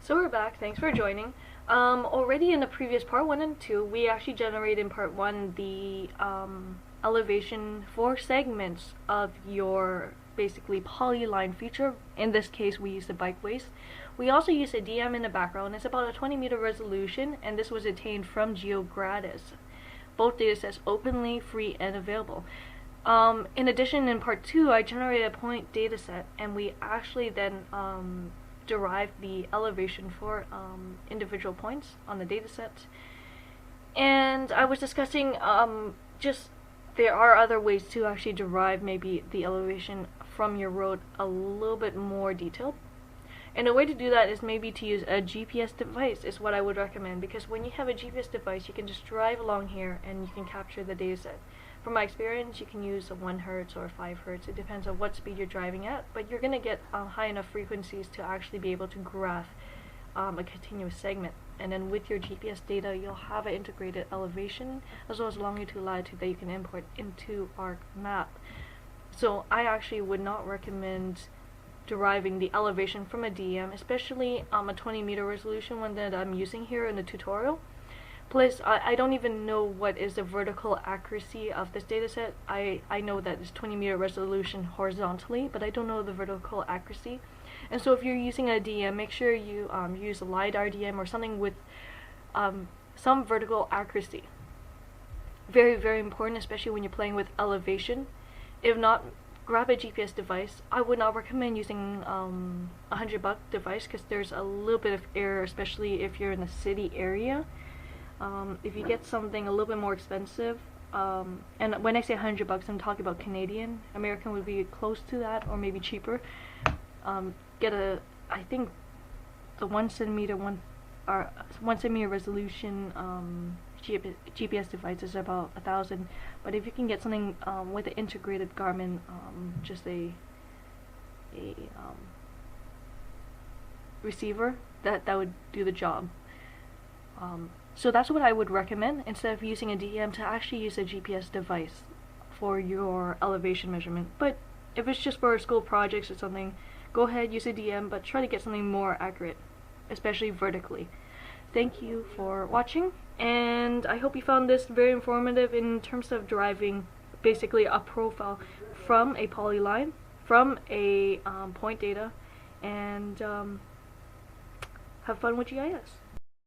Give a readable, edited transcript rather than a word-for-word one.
So we're back, thanks for joining. Already in the previous part 1 and 2, we actually generated in part 1 the elevation for segments of your basically polyline feature. In this case we used the bike waste. We also used a DEM in the background. It's about a 20-meter resolution, and this was attained from GeoGratis. Both datasets openly, free, and available. In addition, in part 2, I generated a point dataset, and we actually then derived the elevation for individual points on the dataset. And I was discussing just there are other ways to actually derive maybe the elevation from your road a little bit more detailed. And a way to do that is maybe to use a GPS device is what I would recommend, because when you have a GPS device you can just drive along here and you can capture the dataset. From my experience, you can use a 1 Hz or 5 Hz. It depends on what speed you're driving at, but you're going to get high enough frequencies to actually be able to graph a continuous segment. And then with your GPS data, you'll have an integrated elevation as well as longitude, latitude that you can import into ArcMap. So I actually would not recommend deriving the elevation from a DEM, especially a 20-meter resolution one that I'm using here in the tutorial. Plus, I don't even know what is the vertical accuracy of this dataset. I know that it's 20-meter resolution horizontally, but I don't know the vertical accuracy. And so if you're using a DEM, make sure you use a LiDAR DEM or something with some vertical accuracy. Very, very important, especially when you're playing with elevation. If not, grab a GPS device. I would not recommend using a $100 device because there's a little bit of error, especially if you're in the city area. If you get something a little bit more expensive, and when I say $100, I'm talking about Canadian. American would be close to that, or maybe cheaper. Get I think the 1 centimeter resolution GPS device is about $1,000. But if you can get something with an integrated Garmin, just a receiver, that would do the job. So that's what I would recommend, instead of using a DEM, to actually use a GPS device for your elevation measurement. But if it's just for school projects or something, go ahead, use a DEM, but try to get something more accurate, especially vertically. Thank you for watching, and I hope you found this very informative in terms of deriving basically a profile from a polyline, from a point data, and have fun with GIS.